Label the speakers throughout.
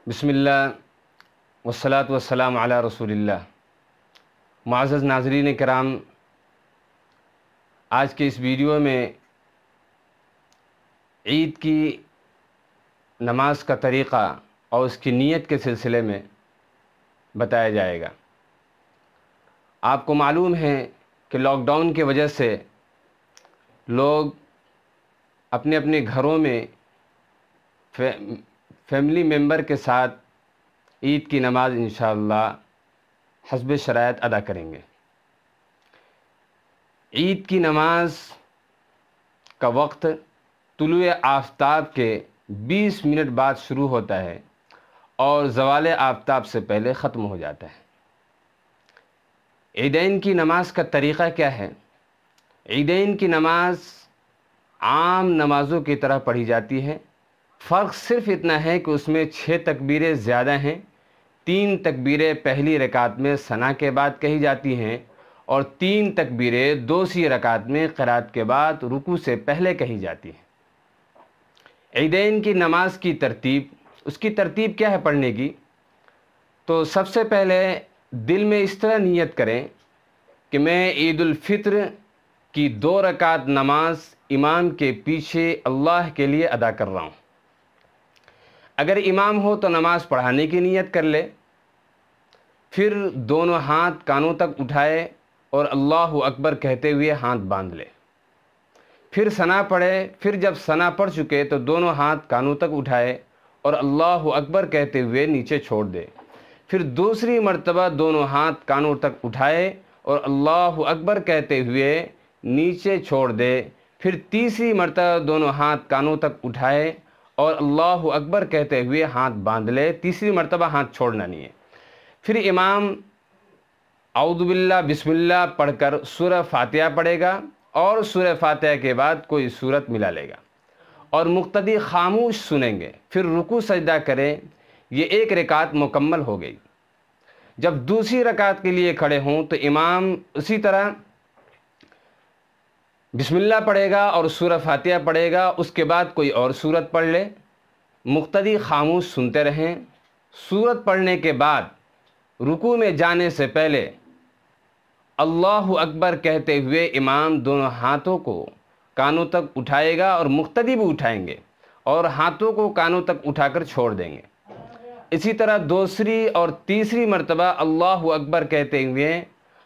Speaker 1: بسم اللہ والصلاة والسلام علی رسول اللہ۔ معزز ناظرین کرام، آج کے اس ویڈیو میں عید کی نماز کا طریقہ اور اس کی نیت کے سلسلے میں بتایا جائے گا۔ آپ کو معلوم ہے کہ لاک ڈاؤن کی وجہ سے لوگ اپنے اپنے گھروں میں فیملی ممبر کے ساتھ عید کی نماز انشاءاللہ حسب شرائط ادا کریں گے۔ عید کی نماز کا وقت طلوع آفتاب کے 20 منٹ بعد شروع ہوتا ہے اور زوال آفتاب سے پہلے ختم ہو جاتا ہے۔ عیدین کی نماز کا طریقہ کیا ہے؟ عیدین کی نماز عام نمازوں کی طرح پڑھی جاتی ہے، فرق صرف اتنا ہے کہ اس میں 6 تکبیریں زیادہ ہیں۔ 3 تکبیریں پہلی رکعت میں ثنا کے بعد کہی جاتی ہیں اور 3 تکبیریں دوسری رکعت میں قرات کے بعد رکوع سے پہلے کہی جاتی ہیں۔ عیدین کی نماز کی ترتیب، اس کی ترتیب کیا ہے پڑھنے کی؟ تو سب سے پہلے دل میں اس طرح نیت کریں کہ میں عید الفطر کی 2 رکعت نماز امام کے پیچھے اللہ کے لیے ادا کر رہا ہوں۔ اگر امام ہو تو نماز پڑھانے کی نیت کر لے، پھر دونوں ہاتھ کانوں تک اٹھائے اور اللہ اکبر کہتے ہوئے ہاتھ باندھ لے، پھر ثنا پڑھے، پھر جب ثنا پڑھ چکے تو دونوں ہاتھ کانوں تک اٹھائے اور اللہ اکبر کہتے ہوئے نیچے چھوڑ دے، پھر دوسری مرتبہ دونوں ہاتھ کانوں تک اٹھائے اور اللہ اکبر کہتے ہوئے نیچے چھوڑ دے، پھر تیسری مرتبہ دونوں ہاتھ کانوں تک اٹھائے اور اللہ اکبر کہتے ہوئے ہاتھ باندھ لے، تیسری مرتبہ ہاتھ چھوڑنا نہیں ہے۔ پھر امام اعوذ باللہ بسم اللہ پڑھ کر سورہ فاتحہ پڑھے گا اور سورہ فاتحہ کے بعد کوئی سورت ملا لے گا اور مقتدی خاموش سنیں گے، پھر رکوع سجدہ کریں۔ یہ 1 رکعت مکمل ہو گئی۔ جب دوسری رکعت کے لیے کھڑے ہوں تو امام اسی طرح بسم اللہ پڑھے گا اور سورہ فاتحہ پڑھے گا، اس کے بعد کوئی اور سورت پڑھ لے، مقتدی خاموش سنتے رہیں۔ سورت پڑھنے کے بعد رکوع میں جانے سے پہلے اللہ اکبر کہتے ہوئے امام دونوں ہاتھوں کو کانوں تک اٹھائے گا اور مقتدی بھی اٹھائیں گے اور ہاتھوں کو کانوں تک اٹھا کر چھوڑ دیں گے۔ اسی طرح دوسری اور تیسری مرتبہ اللہ اکبر کہتے ہوئے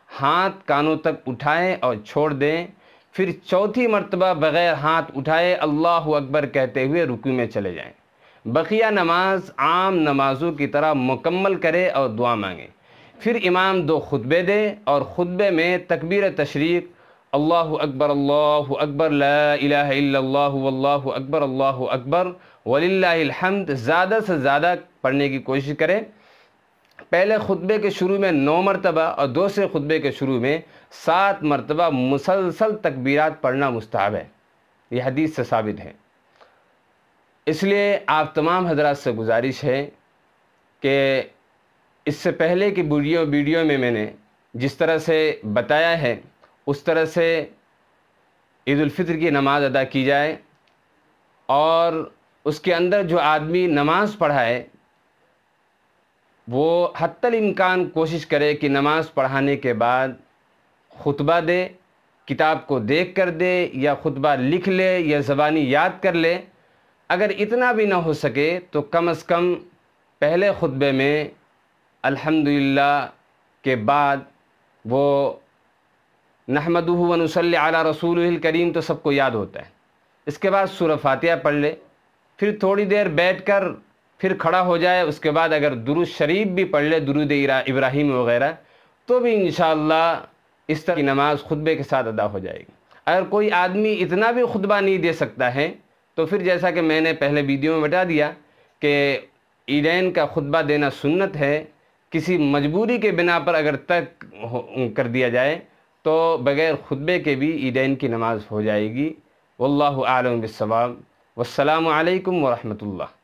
Speaker 1: ہاتھ کانوں تک اٹھائیں اور چھوڑ دیں، پھر چوتھی مرتبہ بغیر ہاتھ اٹھائے اللہ اکبر کہتے ہوئے رکوع میں چلے جائیں۔ بقیہ نماز عام نمازوں کی طرح مکمل کرے اور دعا مانگے۔ پھر امام 2 خطبے دے اور خطبے میں تکبیر تشریق اللہ اکبر لا الہ الا اللہ واللہ اکبر وللہ الحمد زیادہ سے زیادہ پڑھنے کی کوشش کرے۔ پہلے خطبے کے شروع میں 9 مرتبہ اور دوسرے خطبے کے شروع میں 7 مرتبہ مسلسل تکبیرات پڑھنا مستحب ہے، یہ حدیث سے ثابت ہے۔ اس لیے آپ تمام حضرات سے گزارش ہے کہ اس سے پہلے کی ویڈیو میں نے جس طرح سے بتایا ہے اس طرح سے عید الفطر کی نماز ادا کی جائے، اور اس کے اندر جو آدمی نماز پڑھائے وہ حتی الامکان کوشش کرے کہ نماز پڑھانے کے بعد خطبہ دے، کتاب کو دیکھ کر دے یا خطبہ لکھ لے یا زبانی یاد کر لے۔ اگر اتنا بھی نہ ہو سکے تو کم از کم پہلے خطبے میں الحمدللہ کے بعد وہ نحمدہ و نصلی علی رسولہ الکریم تو سب کو یاد ہوتا ہے، اس کے بعد سورہ فاتحہ پڑھ لے، پھر تھوڑی دیر بیٹھ کر پھر کھڑا ہو جائے، اس کے بعد اگر درود شریف بھی پڑھ لے، درود ابراہیم وغیرہ، تو بھی انشاءاللہ اس طرح کی نماز خطبے کے ساتھ ادا ہو جائے گی۔ اگر کوئی آدمی اتنا بھی خطبہ نہیں دے سکتا ہے تو پھر جیسا کہ میں نے پہلے ویڈیو میں بتا دیا کہ عیدین کا خطبہ دینا سنت ہے، کسی مجبوری کے بنا پر اگر ترک کر دیا جائے تو بغیر خطبے کے بھی عیدین کی نماز ہو جائے گی۔ واللہ اعلم بالصواب، والسلام علیکم ورحمۃ اللہ۔